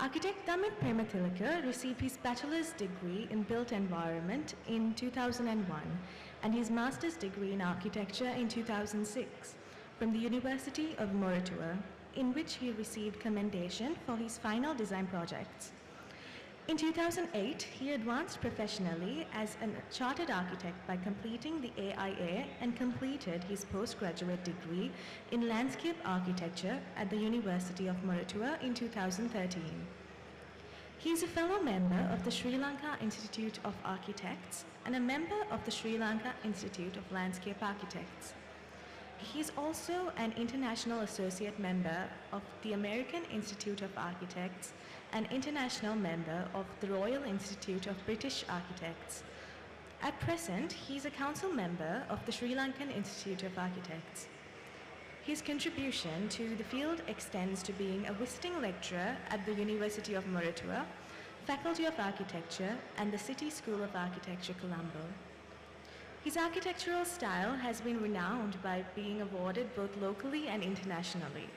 Architect Damith Premathilake received his bachelor's degree in built environment in 2001 and his master's degree in architecture in 2006 from the University of Moratuwa, in which he received commendation for his final design projects. In 2008, he advanced professionally as a chartered architect by completing the AIA and completed his postgraduate degree in landscape architecture at the University of Moratuwa in 2013. He is a fellow member of the Sri Lanka Institute of Architects and a member of the Sri Lanka Institute of Landscape Architects. He is also an international associate member of the American Institute of Architects and international member of the Royal Institute of British Architects. At present, he is a council member of the Sri Lankan Institute of Architects. His contribution to the field extends to being a visiting lecturer at the University of Moratuwa, Faculty of Architecture, and the City School of Architecture, Colombo. His architectural style has been renowned by being awarded both locally and internationally.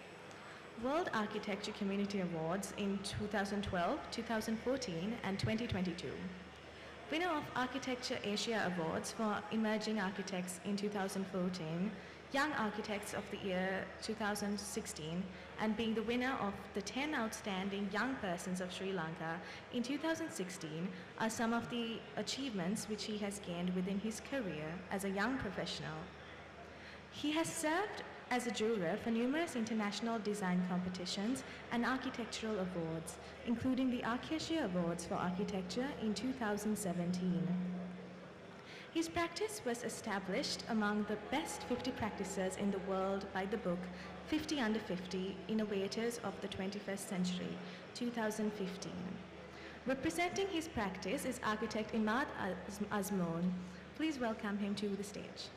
World Architecture Community Awards in 2012, 2014, and 2022. Winner of Architecture Asia Awards for Emerging Architects in 2014, Young Architects of the Year 2016, and being the winner of the 10 Outstanding Young Persons of Sri Lanka in 2016 are some of the achievements which he has gained within his career as a young professional. He has served as a juror for numerous international design competitions and architectural awards, including the Archasia Awards for Architecture in 2017. His practice was established among the best 50 practices in the world by the book 50 Under 50 Innovators of the 21st Century, 2015. Representing his practice is architect Imad Asmon. Please welcome him to the stage.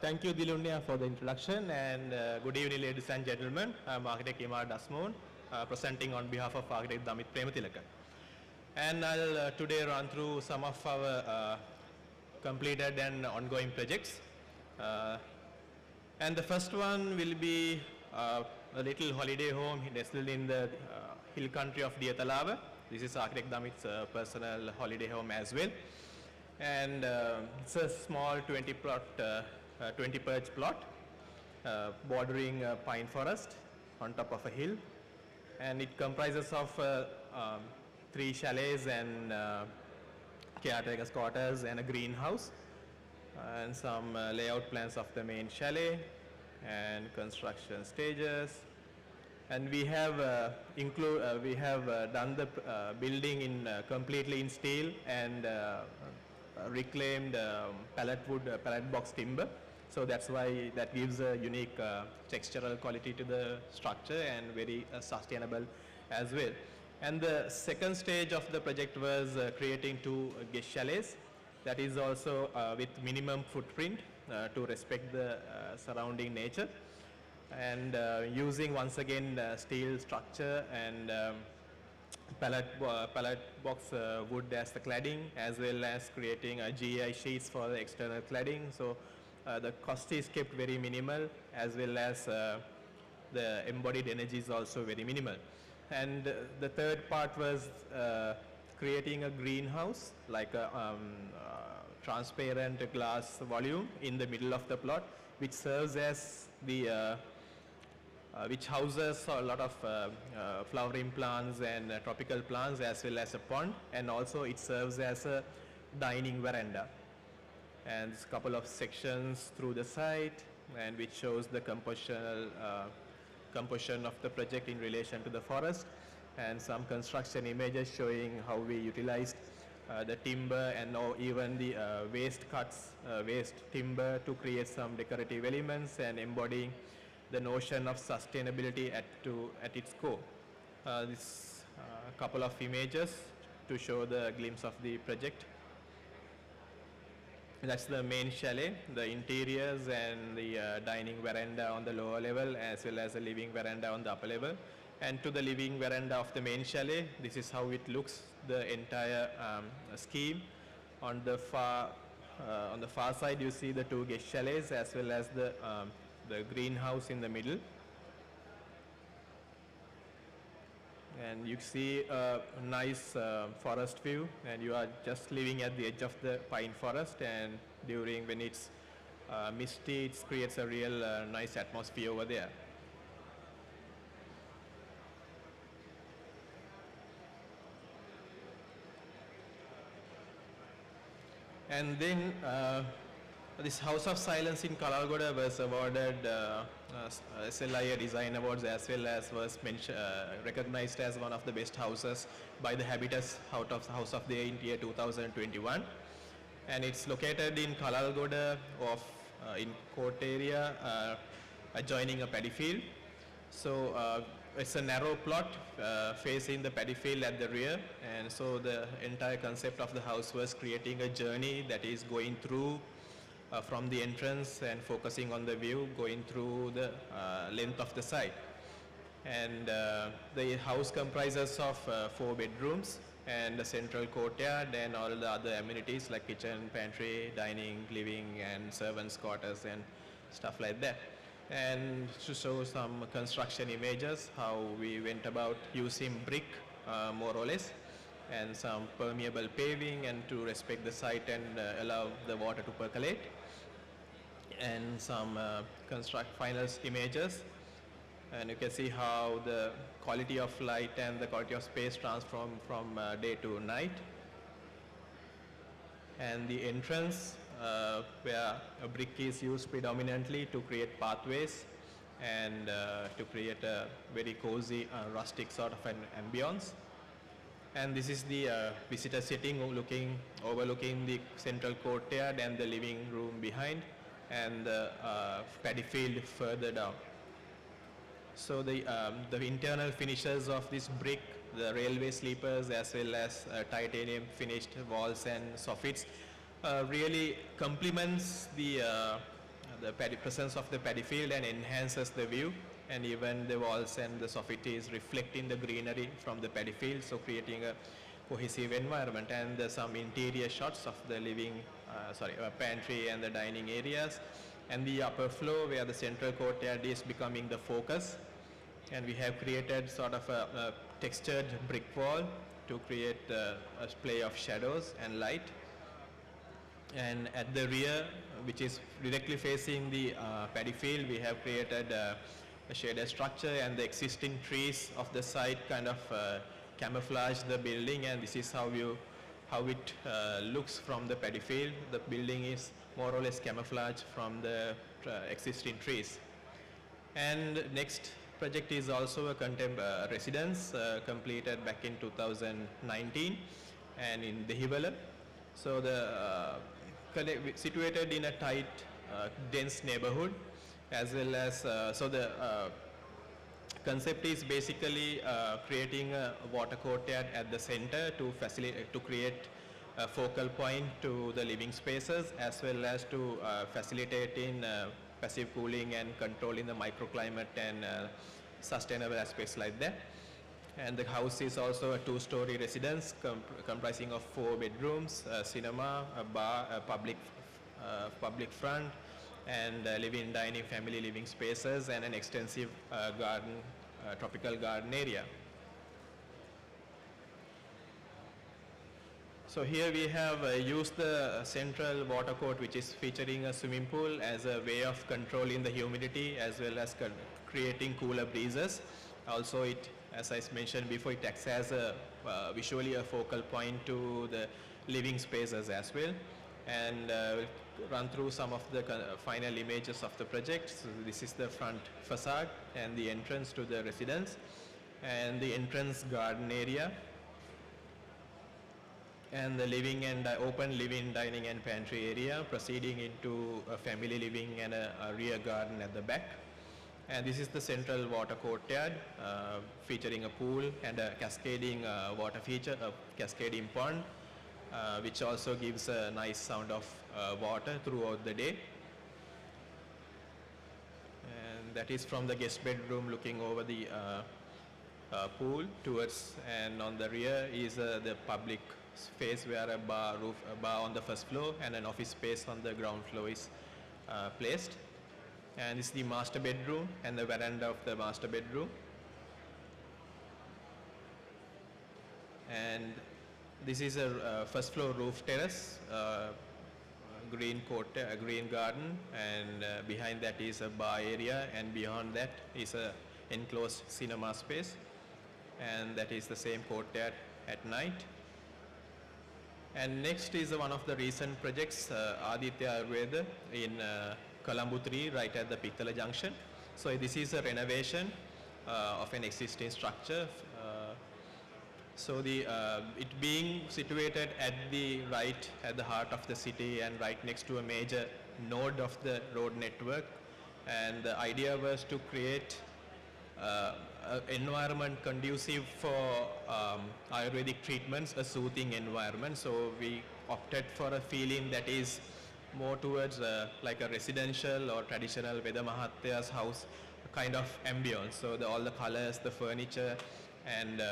Thank you, Dilunya, for the introduction, and good evening, ladies and gentlemen. I'm architect Imad Asmon, presenting on behalf of architect Damith Premathilake. And I'll today run through some of our completed and ongoing projects. And the first one will be a little holiday home nestled in the hill country of Diatalava. This is architect Damith's personal holiday home as well. And it's a small 20 perch plot bordering a pine forest on top of a hill, and it comprises of 3 chalets and caretaker's quarters and a greenhouse, and some layout plans of the main chalet and construction stages. And we have done the building in completely in steel and reclaimed pallet box timber. So that's why that gives a unique textural quality to the structure and very sustainable as well. And the second stage of the project was creating 2 guest chalets. That is also with minimum footprint to respect the surrounding nature, and using once again steel structure and pallet box wood as the cladding, as well as creating GI sheets for the external cladding. So the cost is kept very minimal, as well as the embodied energy is also very minimal. And the third part was creating a greenhouse, like a transparent glass volume in the middle of the plot, which serves as the which houses a lot of flowering plants and tropical plants, as well as a pond, and also it serves as a dining veranda. And a couple of sections through the site, and which shows the composition of the project in relation to the forest, and some construction images showing how we utilized the timber and even the waste cuts, waste timber to create some decorative elements and embodying the notion of sustainability at its core. This couple of images to show the glimpse of the project. That's the main chalet, the interiors and the dining veranda on the lower level, as well as the living veranda on the upper level. And to the living veranda of the main chalet, this is how it looks, the entire scheme. On the far side, you see the two guest chalets as well as the greenhouse in the middle. And you see a nice forest view, and you are just living at the edge of the pine forest, and when it's misty, it creates a real nice atmosphere over there. And then this House of Silence in Kalalgoda was awarded SLIA Design Awards, as well as was recognized as one of the best houses by the Habitus House of the Year in year 2021. And it's located in Kalalgoda in court area adjoining a paddy field. So it's a narrow plot facing the paddy field at the rear, and so the entire concept of the house was creating a journey that is going through from the entrance and focusing on the view, going through the length of the site. And the house comprises of 4 bedrooms and a central courtyard and all the other amenities like kitchen, pantry, dining, living, and servants' quarters and stuff like that. And to show some construction images, how we went about using brick more or less, and some permeable paving, and to respect the site and allow the water to percolate, and some final images. And you can see how the quality of light and the quality of space transform from day to night. And the entrance, where a brick is used predominantly to create pathways and to create a very cozy rustic sort of an ambience. And this is the visitor sitting overlooking the central courtyard and the living room behind, and the paddy field further down. So the internal finishes of this brick, the railway sleepers, as well as titanium finished walls and soffits, really complements the presence of the paddy field and enhances the view. And even the walls and the soffit is reflecting the greenery from the paddy field, so creating a cohesive environment. And some interior shots of the pantry and the dining areas, and the upper floor where the central courtyard is becoming the focus. And we have created sort of a textured brick wall to create a play of shadows and light. And at the rear, which is directly facing the paddy field, we have created a shaded structure, and the existing trees of the site kind of camouflage the building, and this is how it looks from the paddy field. The building is more or less camouflaged from the existing trees. And next project is also a residence completed back in 2019 and in Dehiwala. So situated in a tight, dense neighborhood, as well as the concept is basically creating a water courtyard at the center to create a focal point to the living spaces, as well as to facilitate in passive cooling and controlling the microclimate and sustainable aspects like that. And the house is also a 2-story residence comprising of 4 bedrooms, a cinema, a bar, a public front, and living, dining, family living spaces, and an extensive garden, tropical garden area. So here we have used the central water court, which is featuring a swimming pool, as a way of controlling the humidity as well as creating cooler breezes. Also, it as I mentioned before, it acts as a visually a focal point to the living spaces as well. And we'll run through some of the final images of the project. So this is the front facade and the entrance to the residence, and the entrance garden area, and the living and open living, dining and pantry area, proceeding into a family living and a rear garden at the back. And this is the central water courtyard, featuring a pool and a cascading water feature, a cascading pond, which also gives a nice sound of water throughout the day. And that is from the guest bedroom looking over the pool towards, and on the rear is the public space where a bar on the first floor and an office space on the ground floor is placed. And this is the master bedroom and the veranda of the master bedroom. And this is a first floor roof terrace, green garden, and behind that is a bar area, and beyond that is a enclosed cinema space, and that is the same courtyard at night. And next is one of the recent projects, Aditya Ayurveda in Colombo 3, right at the Pithala Junction. So this is a renovation of an existing structure. So it being situated at the heart of the city and right next to a major node of the road network. And the idea was to create an environment conducive for Ayurvedic treatments, a soothing environment. So we opted for a feeling that is more towards like a residential or traditional Veda Mahatya's house kind of ambience. So all the colors, the furniture, and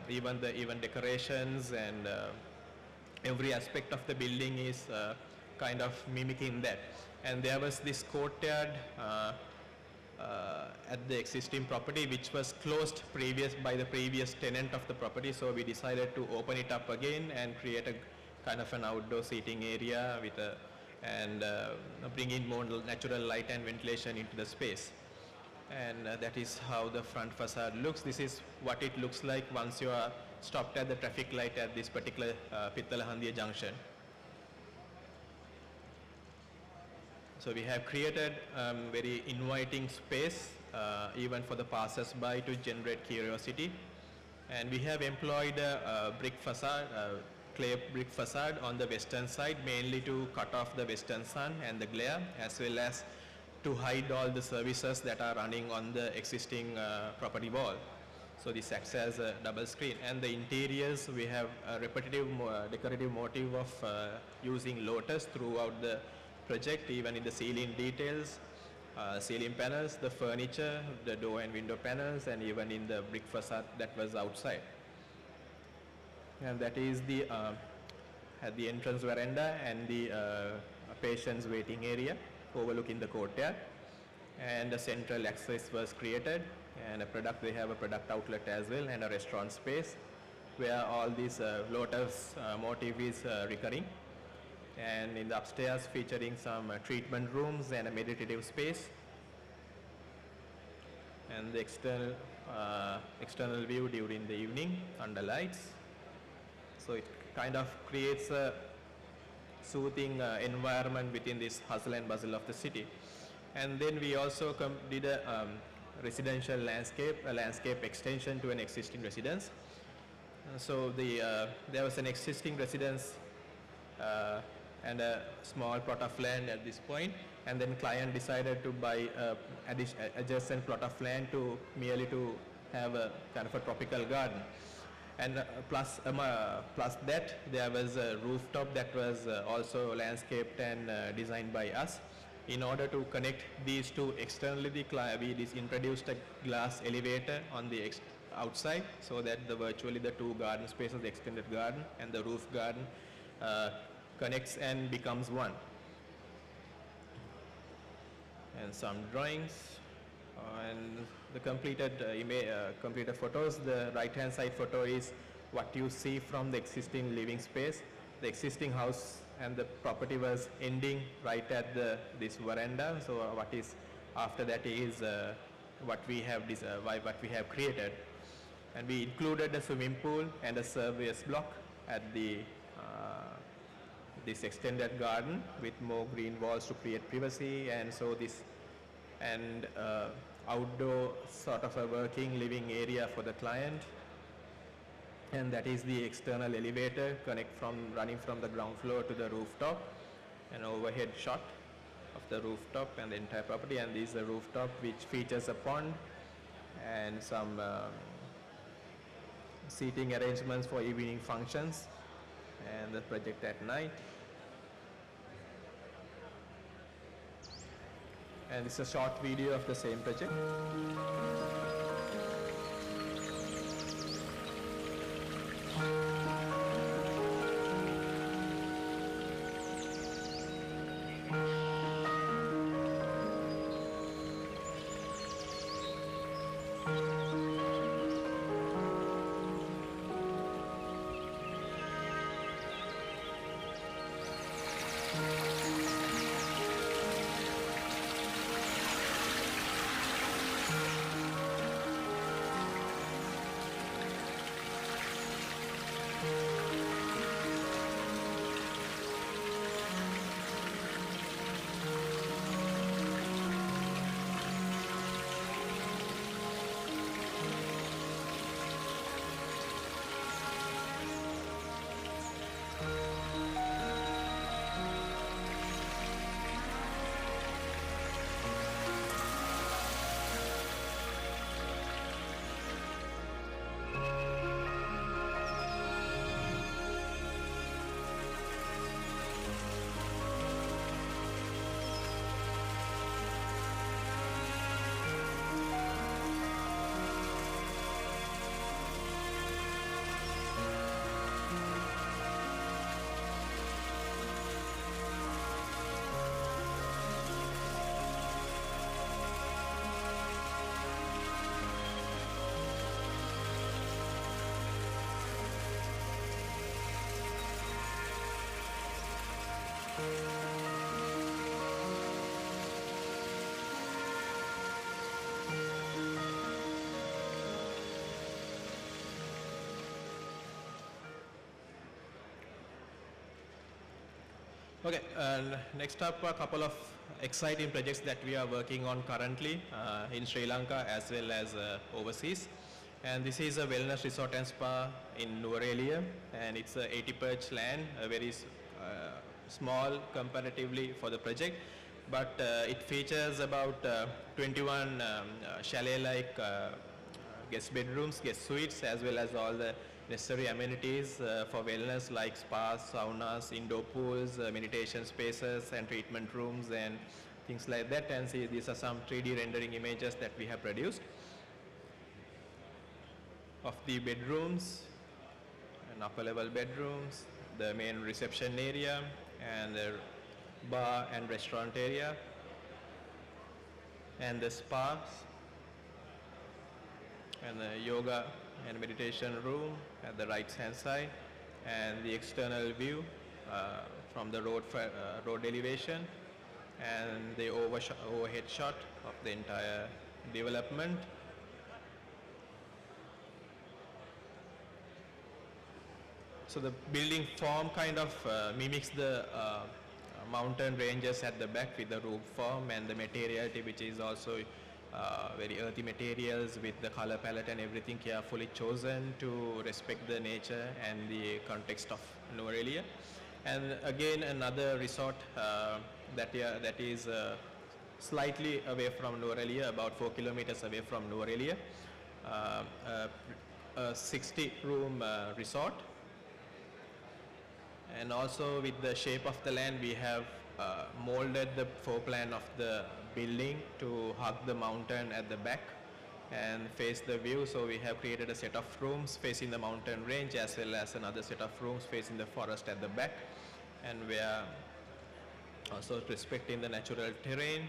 even decorations, and every aspect of the building is kind of mimicking that. And there was this courtyard at the existing property, which was closed by the previous tenant of the property. So we decided to open it up again and create a kind of an outdoor seating area with and bring in more natural light and ventilation into the space. And that is how the front facade looks. This is what it looks like once you are stopped at the traffic light at this particular Pithala junction. So we have created very inviting space even for the passers-by to generate curiosity. And we have employed a brick facade, clay brick facade on the western side, mainly to cut off the western sun and the glare, as well as to hide all the services that are running on the existing property wall. So this acts as a double screen. And the interiors, we have a repetitive decorative motif of using lotus throughout the project, even in the ceiling details, ceiling panels, the furniture, the door and window panels, and even in the brick facade that was outside. And that is the at the entrance veranda and the patient's waiting area overlooking the courtyard. And a central access was created, and they have a product outlet as well, and a restaurant space where all these lotus motif is recurring. And in the upstairs, featuring some treatment rooms and a meditative space. And the external view during the evening under lights. So it kind of creates a soothing environment within this hustle and bustle of the city. And then we also did a residential landscape, a landscape extension to an existing residence. So there was an existing residence and a small plot of land at this point, and then client decided to buy adjacent plot of land merely to have a kind of a tropical garden. And plus that, there was a rooftop that was also landscaped and designed by us. In order to connect these two externally, we introduced a glass elevator on the outside, so that virtually the two garden spaces, the extended garden and the roof garden, connects and becomes one. And some drawings and the completed photos. The right hand side photo is what you see from the existing living space. The existing house and the property was ending right at this veranda. So what is after that is what we have created. And we included a swimming pool and a service block at the this extended garden with more green walls to create privacy, and so this and outdoor sort of a working living area for the client. And that is the external elevator running from the ground floor to the rooftop, an overhead shot of the rooftop and the entire property. And this is the rooftop which features a pond and some seating arrangements for evening functions, and the project at night. And it's a short video of the same project. Okay, and next up a couple of exciting projects that we are working on currently in Sri Lanka as well as overseas. And this is a wellness resort and spa in Nuwara, and it's a 80 perch land, a very small comparatively for the project, but it features about 21 chalet-like guest bedrooms, guest suites, as well as all the necessary amenities for wellness like spas, saunas, indoor pools, meditation spaces and treatment rooms and things like that. And see, these are some 3D rendering images that we have produced of the bedrooms and upper level bedrooms, the main reception area and the bar and restaurant area, and the spas and the yoga and meditation room at the right hand side, and the external view from the road elevation and the overhead shot of the entire development. So the building form kind of mimics the mountain ranges at the back with the roof form, and the materiality which is also very earthy materials with the color palette and everything carefully chosen to respect the nature and the context of Nuwara. And again another resort that is slightly away from Nuwara, about 4 kilometers away from Nuwara, a 60 room resort. And also with the shape of the land, we have molded the floor plan of the building to hug the mountain at the back and face the view. So we have created a set of rooms facing the mountain range as well as another set of rooms facing the forest at the back. And we are also respecting the natural terrain.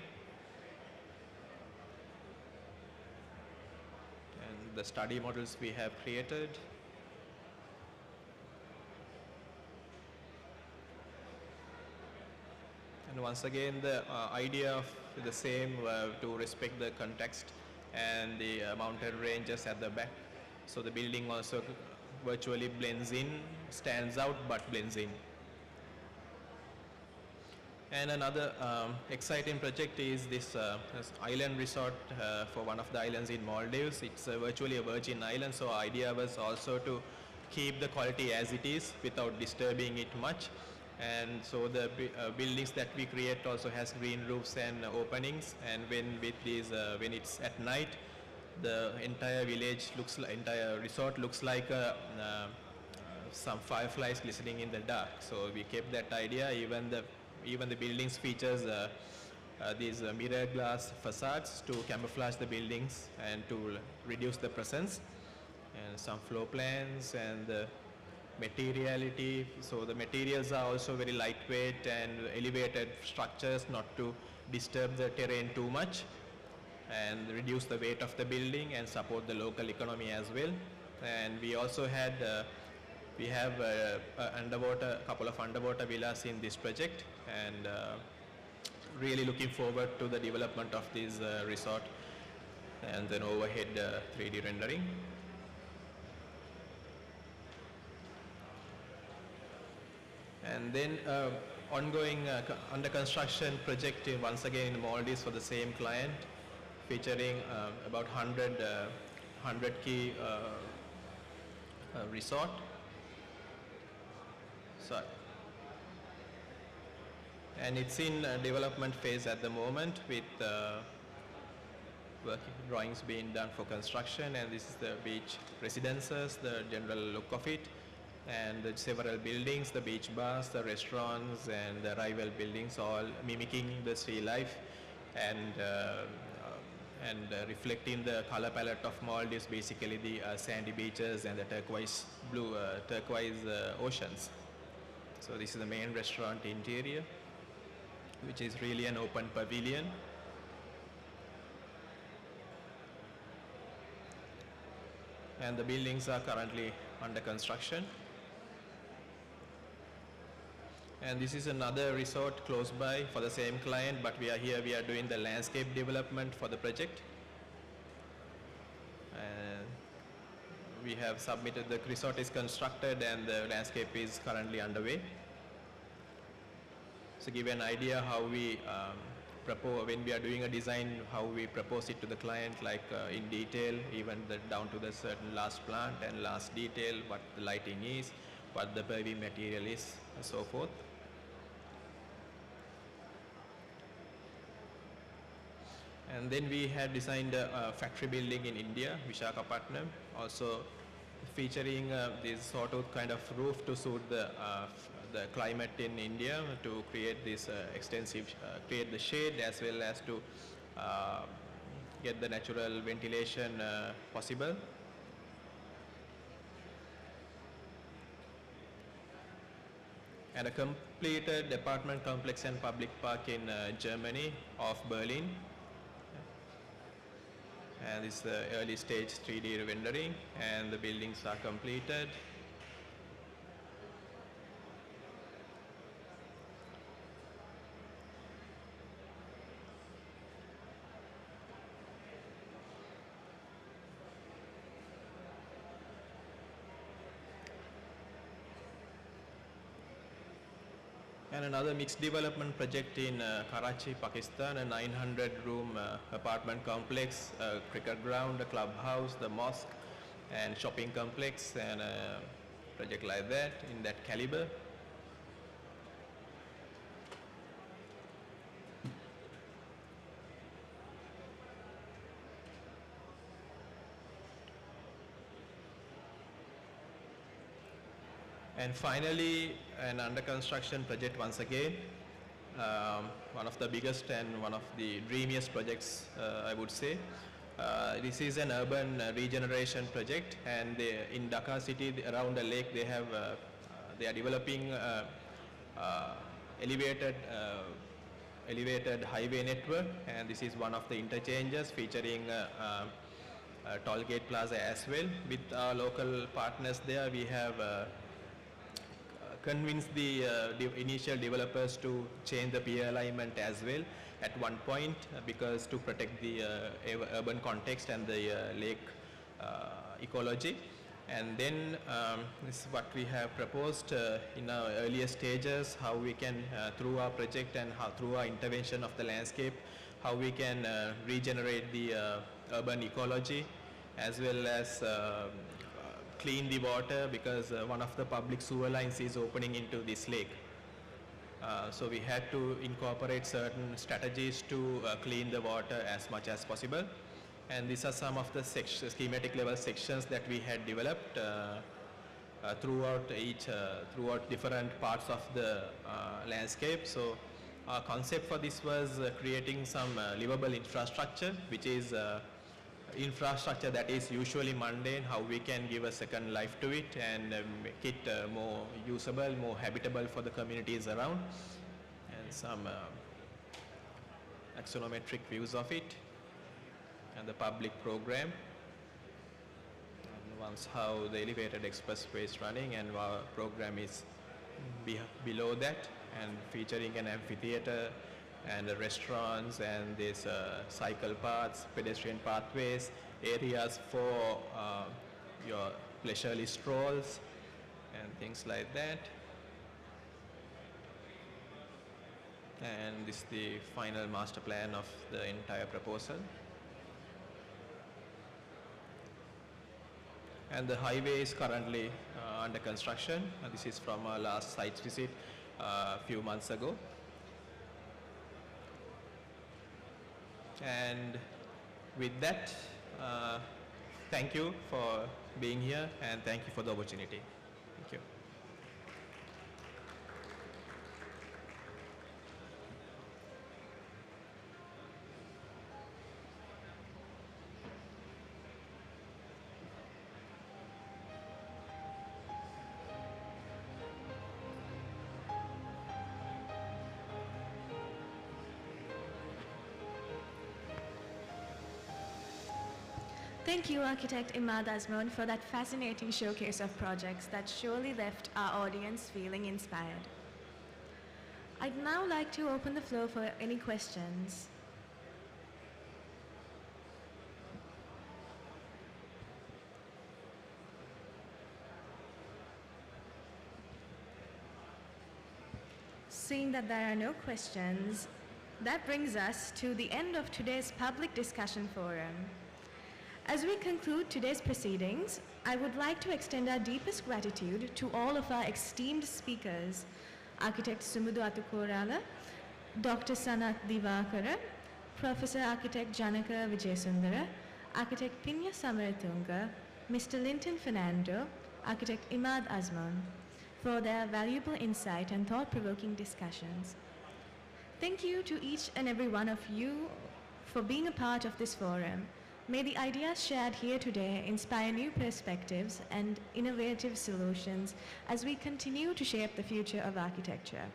And the study models we have created. And once again, the idea of the same to respect the context and the mountain ranges at the back So the building also virtually blends in, stands out but blends in. And another exciting project is this island resort for one of the islands in Maldives. It's virtually a virgin island, so idea was also to keep the quality as it is without disturbing it much. And so the buildings that we create also has green roofs and openings, and when it's at night, the entire village looks like, entire resort looks like some fireflies glistening in the dark. So we kept that idea. Even the buildings features these mirror glass facades to camouflage the buildings and to reduce the presence, and some floor plans and the materiality. So the materials are also very lightweight and elevated structures, not to disturb the terrain too much and reduce the weight of the building and support the local economy as well. And we also had we have a couple of underwater villas in this project, and really looking forward to the development of this resort and then overhead 3D rendering. And then ongoing under construction project once again in Maldives for the same client, featuring about 100 key resort. So, and it's in development phase at the moment, with drawings being done for construction, and this is the beach residences, the general look of it, and the several buildings, the beach bars, the restaurants, and the rival buildings, all mimicking the sea life and reflecting the color palette of Maldives, basically the sandy beaches and the turquoise oceans. So this is the main restaurant interior, which is really an open pavilion. And the buildings are currently under construction. And this is another resort close by for the same client, but we are doing the landscape development for the project. And we have submitted, the resort is constructed and the landscape is currently underway. So give an idea how we propose, when we are doing a design, how we propose it to the client, like in detail, even down to the certain last plant and last detail, what the lighting is, what the paving material is, and so forth. And then we had designed a factory building in India, Visakhapatnam, also featuring this sort of kind of roof to suit the climate in India, to create this extensive, create the shade as well as to get the natural ventilation possible. And a completed apartment complex and public park in Germany, of Berlin. And this is the early stage 3D rendering, and the buildings are completed. And another mixed development project in Karachi, Pakistan, a 900-room apartment complex, a cricket ground, a clubhouse, the mosque, and shopping complex, and a project like that in that caliber. And finally, an under construction project once again, one of the biggest and one of the dreamiest projects, I would say. This is an urban regeneration project, and in Dhaka city, around the lake, they are developing elevated highway network, and this is one of the interchanges featuring toll gate plaza as well. With our local partners there, we have convinced the initial developers to change the pier alignment as well at one point, because to protect the urban context and the lake ecology. And then this is what we have proposed in our earlier stages, how we can, through our project and how through our intervention of the landscape, how we can regenerate the urban ecology, as well as clean the water, because one of the public sewer lines is opening into this lake. So we had to incorporate certain strategies to clean the water as much as possible. And these are some of the schematic level sections that we had developed throughout different parts of the landscape. So our concept for this was creating some livable infrastructure, which is infrastructure that is usually mundane, how we can give a second life to it and make it more usable, more habitable for the communities around, and some axonometric views of it, and the public program, and once how the elevated expressway is running, and our program is below that, and featuring an amphitheater and restaurants, and these cycle paths, pedestrian pathways, areas for your leisurely strolls and things like that. And this is the final master plan of the entire proposal. And the highway is currently under construction. This is from our last site visit a few months ago. And with that, thank you for being here, and thank you for the opportunity. Thank you. Thank you, Architect Imad Asmon, for that fascinating showcase of projects that surely left our audience feeling inspired. I'd now like to open the floor for any questions. Seeing that there are no questions, that brings us to the end of today's public discussion forum. As we conclude today's proceedings, I would like to extend our deepest gratitude to all of our esteemed speakers, Architect Sumudu Atukorala, Dr. Sanath Divakara, Professor Architect Janaka Vijayasundara, Architect Pinya Samaratunga, Mr. Linton Fernando, Architect Imad Asmon, for their valuable insight and thought-provoking discussions. Thank you to each and every one of you for being a part of this forum. May the ideas shared here today inspire new perspectives and innovative solutions as we continue to shape the future of architecture.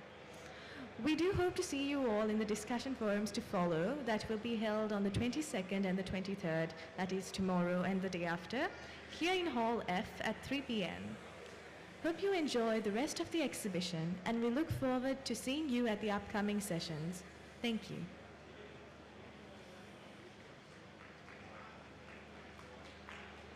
We do hope to see you all in the discussion forums to follow that will be held on the 22nd and the 23rd, that is tomorrow and the day after, here in Hall F at 3 p.m. Hope you enjoy the rest of the exhibition, and we look forward to seeing you at the upcoming sessions. Thank you.